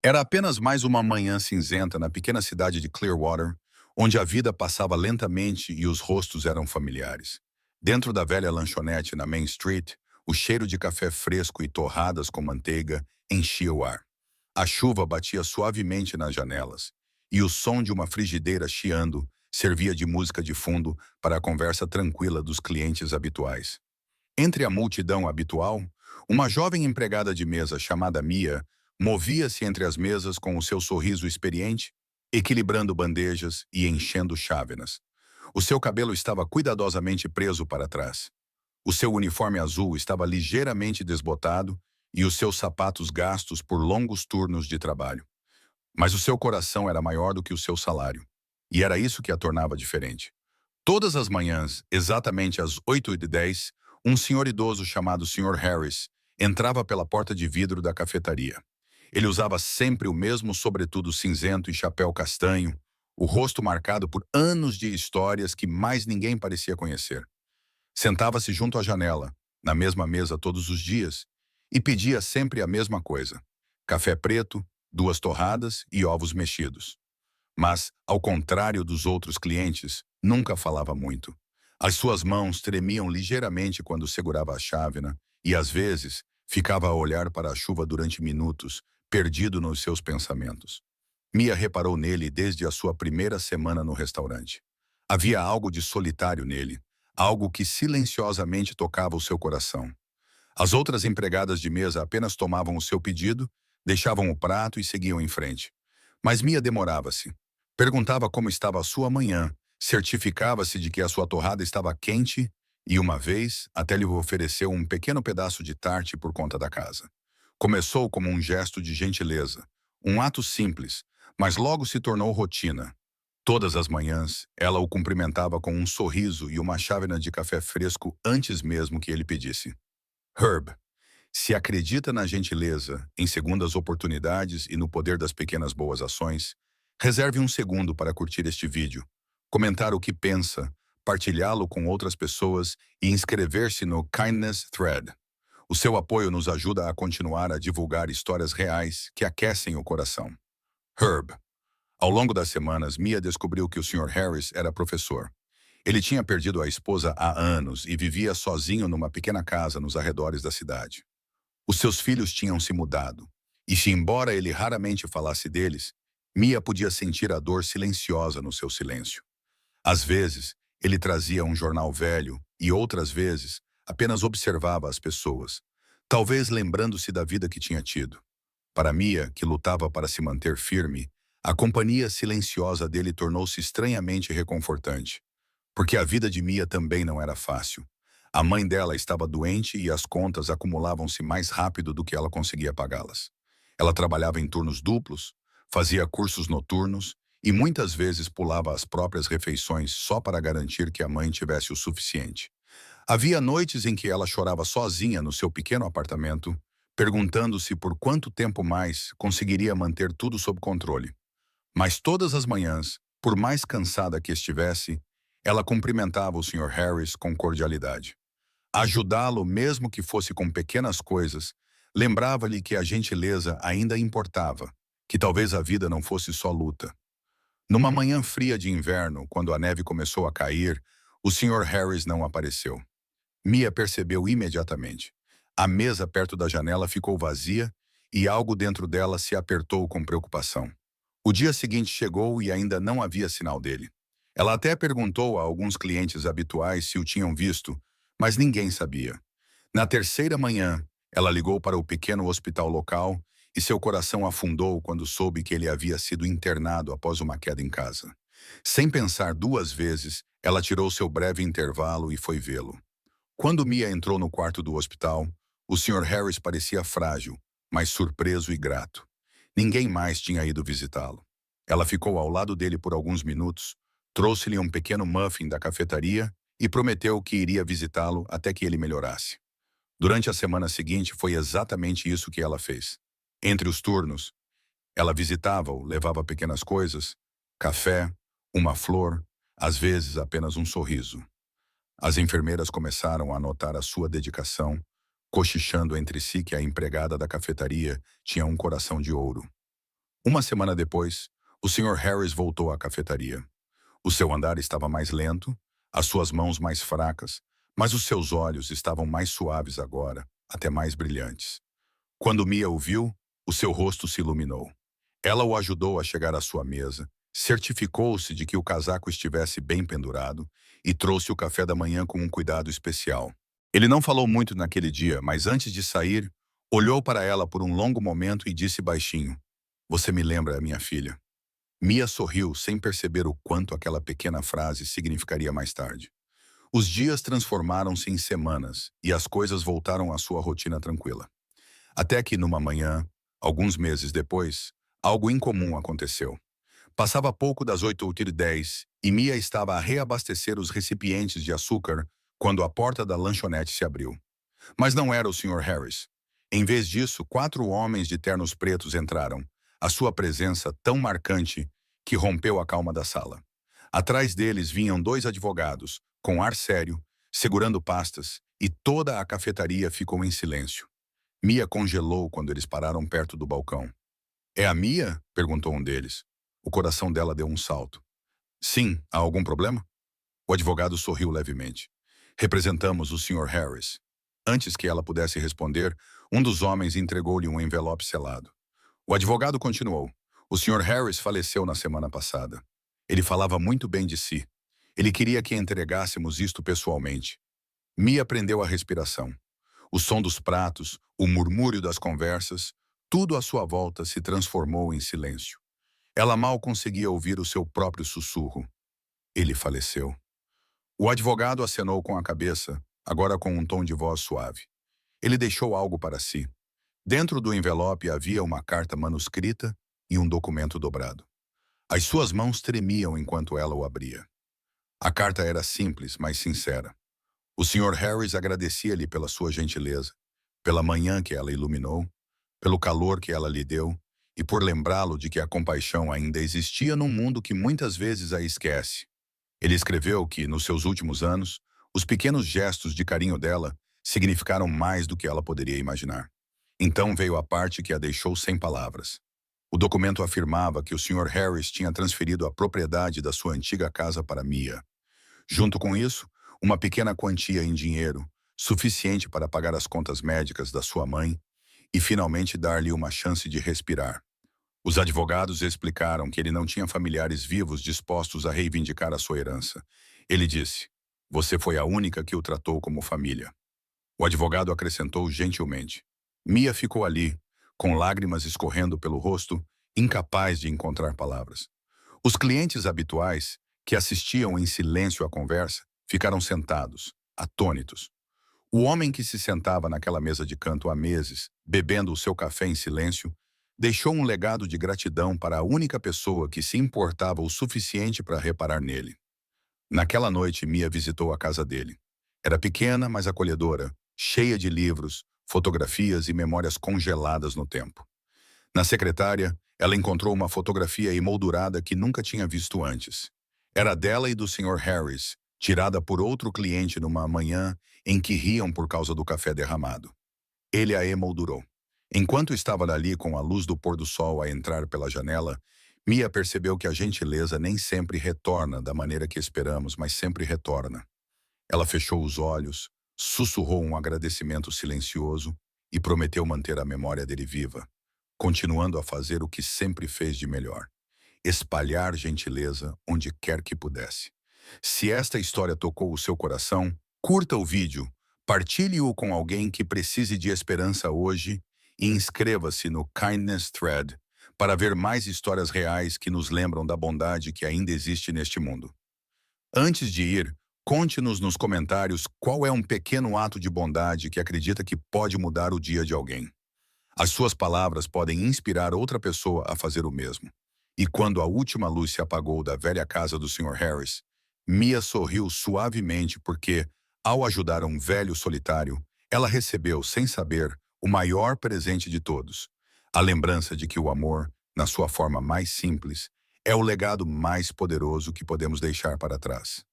Era apenas mais uma manhã cinzenta na pequena cidade de Clearwater, onde a vida passava lentamente e os rostos eram familiares. Dentro da velha lanchonete na Main Street, o cheiro de café fresco e torradas com manteiga enchia o ar. A chuva batia suavemente nas janelas, e o som de uma frigideira chiando servia de música de fundo para a conversa tranquila dos clientes habituais. Entre a multidão habitual, uma jovem empregada de mesa chamada Mia movia-se entre as mesas com o seu sorriso experiente, equilibrando bandejas e enchendo chávenas. O seu cabelo estava cuidadosamente preso para trás. O seu uniforme azul estava ligeiramente desbotado e os seus sapatos gastos por longos turnos de trabalho. Mas o seu coração era maior do que o seu salário. E era isso que a tornava diferente. Todas as manhãs, exatamente às 8h10, um senhor idoso chamado Sr. Harris entrava pela porta de vidro da cafetaria. Ele usava sempre o mesmo sobretudo cinzento e chapéu castanho, o rosto marcado por anos de histórias que mais ninguém parecia conhecer. Sentava-se junto à janela, na mesma mesa todos os dias, e pedia sempre a mesma coisa: café preto, 2 torradas e ovos mexidos. Mas, ao contrário dos outros clientes, nunca falava muito. As suas mãos tremiam ligeiramente quando segurava a chávena e, às vezes, ficava a olhar para a chuva durante minutos, perdido nos seus pensamentos. Mia reparou nele desde a sua primeira semana no restaurante. Havia algo de solitário nele, algo que silenciosamente tocava o seu coração. As outras empregadas de mesa apenas tomavam o seu pedido, deixavam o prato e seguiam em frente. Mas Mia demorava-se. Perguntava como estava a sua manhã, certificava-se de que a sua torrada estava quente e, uma vez, até lhe ofereceu um pequeno pedaço de tarte por conta da casa. Começou como um gesto de gentileza, um ato simples, mas logo se tornou rotina. Todas as manhãs, ela o cumprimentava com um sorriso e uma chávena de café fresco antes mesmo que ele pedisse. Herb, se acredita na gentileza, em segundas oportunidades e no poder das pequenas boas ações, reserve um segundo para curtir este vídeo, comentar o que pensa, partilhá-lo com outras pessoas e inscrever-se no Kindness Thread. O seu apoio nos ajuda a continuar a divulgar histórias reais que aquecem o coração. Herb. Ao longo das semanas, Mia descobriu que o Sr. Harris era professor. Ele tinha perdido a esposa há anos e vivia sozinho numa pequena casa nos arredores da cidade. Os seus filhos tinham se mudado, e se embora ele raramente falasse deles, Mia podia sentir a dor silenciosa no seu silêncio. Às vezes, ele trazia um jornal velho e outras vezes apenas observava as pessoas, talvez lembrando-se da vida que tinha tido. Para Mia, que lutava para se manter firme, a companhia silenciosa dele tornou-se estranhamente reconfortante, porque a vida de Mia também não era fácil. A mãe dela estava doente e as contas acumulavam-se mais rápido do que ela conseguia pagá-las. Ela trabalhava em turnos duplos, fazia cursos noturnos e muitas vezes pulava as próprias refeições só para garantir que a mãe tivesse o suficiente. Havia noites em que ela chorava sozinha no seu pequeno apartamento, perguntando-se por quanto tempo mais conseguiria manter tudo sob controle. Mas todas as manhãs, por mais cansada que estivesse, ela cumprimentava o Sr. Harris com cordialidade. Ajudá-lo, mesmo que fosse com pequenas coisas, lembrava-lhe que a gentileza ainda importava, que talvez a vida não fosse só luta. Numa manhã fria de inverno, quando a neve começou a cair, o Sr. Harris não apareceu. Mia percebeu imediatamente. A mesa perto da janela ficou vazia e algo dentro dela se apertou com preocupação. O dia seguinte chegou e ainda não havia sinal dele. Ela até perguntou a alguns clientes habituais se o tinham visto, mas ninguém sabia. Na terceira manhã, ela ligou para o pequeno hospital local e seu coração afundou quando soube que ele havia sido internado após uma queda em casa. Sem pensar 2 vezes, ela tirou seu breve intervalo e foi vê-lo. Quando Mia entrou no quarto do hospital, o Sr. Harris parecia frágil, mas surpreso e grato. Ninguém mais tinha ido visitá-lo. Ela ficou ao lado dele por alguns minutos, trouxe-lhe um pequeno muffin da cafetaria e prometeu que iria visitá-lo até que ele melhorasse. Durante a semana seguinte, foi exatamente isso que ela fez. Entre os turnos, ela visitava-o, levava pequenas coisas, café, uma flor, às vezes apenas um sorriso. As enfermeiras começaram a notar a sua dedicação, cochichando entre si que a empregada da cafetaria tinha um coração de ouro. Uma semana depois, o Sr. Harris voltou à cafetaria. O seu andar estava mais lento, as suas mãos mais fracas, mas os seus olhos estavam mais suaves agora, até mais brilhantes. Quando Mia o viu, o seu rosto se iluminou. Ela o ajudou a chegar à sua mesa, certificou-se de que o casaco estivesse bem pendurado e trouxe o café da manhã com um cuidado especial. Ele não falou muito naquele dia, mas antes de sair, olhou para ela por um longo momento e disse baixinho: "Você me lembra a minha filha." Mia sorriu sem perceber o quanto aquela pequena frase significaria mais tarde. Os dias transformaram-se em semanas e as coisas voltaram à sua rotina tranquila. Até que, numa manhã, alguns meses depois, algo incomum aconteceu. Passava pouco das 8h10 e Mia estava a reabastecer os recipientes de açúcar quando a porta da lanchonete se abriu. Mas não era o Sr. Harris. Em vez disso, 4 homens de ternos pretos entraram, a sua presença tão marcante que rompeu a calma da sala. Atrás deles vinham 2 advogados, com ar sério, segurando pastas, e toda a cafetaria ficou em silêncio. Mia congelou quando eles pararam perto do balcão. "É a Mia?" perguntou um deles. O coração dela deu um salto. "Sim, há algum problema?" O advogado sorriu levemente. "Representamos o Sr. Harris." Antes que ela pudesse responder, um dos homens entregou-lhe um envelope selado. O advogado continuou: "O Sr. Harris faleceu na semana passada. Ele falava muito bem de si. Ele queria que entregássemos isto pessoalmente." Mia prendeu a respiração. O som dos pratos, o murmúrio das conversas, tudo à sua volta se transformou em silêncio. Ela mal conseguia ouvir o seu próprio sussurro. Ele faleceu. O advogado acenou com a cabeça, agora com um tom de voz suave. Ele deixou algo para si. Dentro do envelope havia uma carta manuscrita e um documento dobrado. As suas mãos tremiam enquanto ela o abria. A carta era simples, mas sincera. O Sr. Harris agradecia-lhe pela sua gentileza, pela manhã que ela iluminou, pelo calor que ela lhe deu e por lembrá-lo de que a compaixão ainda existia num mundo que muitas vezes a esquece. Ele escreveu que, nos seus últimos anos, os pequenos gestos de carinho dela significaram mais do que ela poderia imaginar. Então veio a parte que a deixou sem palavras. O documento afirmava que o Sr. Harris tinha transferido a propriedade da sua antiga casa para Mia. Junto com isso, uma pequena quantia em dinheiro, suficiente para pagar as contas médicas da sua mãe e finalmente dar-lhe uma chance de respirar. Os advogados explicaram que ele não tinha familiares vivos dispostos a reivindicar a sua herança. Ele disse: "Você foi a única que o tratou como família." O advogado acrescentou gentilmente. Mia ficou ali, com lágrimas escorrendo pelo rosto, incapaz de encontrar palavras. Os clientes habituais, que assistiam em silêncio à conversa, ficaram sentados, atônitos. O homem que se sentava naquela mesa de canto há meses, bebendo o seu café em silêncio, deixou um legado de gratidão para a única pessoa que se importava o suficiente para reparar nele. Naquela noite, Mia visitou a casa dele. Era pequena, mas acolhedora, cheia de livros, fotografias e memórias congeladas no tempo. Na secretária, ela encontrou uma fotografia emoldurada que nunca tinha visto antes. Era dela e do Sr. Harris, tirada por outro cliente numa manhã em que riam por causa do café derramado. Ele a emoldurou. Enquanto estava ali com a luz do pôr do sol a entrar pela janela, Mia percebeu que a gentileza nem sempre retorna da maneira que esperamos, mas sempre retorna. Ela fechou os olhos, sussurrou um agradecimento silencioso e prometeu manter a memória dele viva, continuando a fazer o que sempre fez de melhor: espalhar gentileza onde quer que pudesse. Se esta história tocou o seu coração, curta o vídeo, partilhe-o com alguém que precise de esperança hoje e inscreva-se no Kindness Thread para ver mais histórias reais que nos lembram da bondade que ainda existe neste mundo. Antes de ir, conte-nos nos comentários qual é um pequeno ato de bondade que acredita que pode mudar o dia de alguém. As suas palavras podem inspirar outra pessoa a fazer o mesmo. E quando a última luz se apagou da velha casa do Sr. Harris, Mia sorriu suavemente porque, ao ajudar um velho solitário, ela recebeu, sem saber, o maior presente de todos: a lembrança de que o amor, na sua forma mais simples, é o legado mais poderoso que podemos deixar para trás.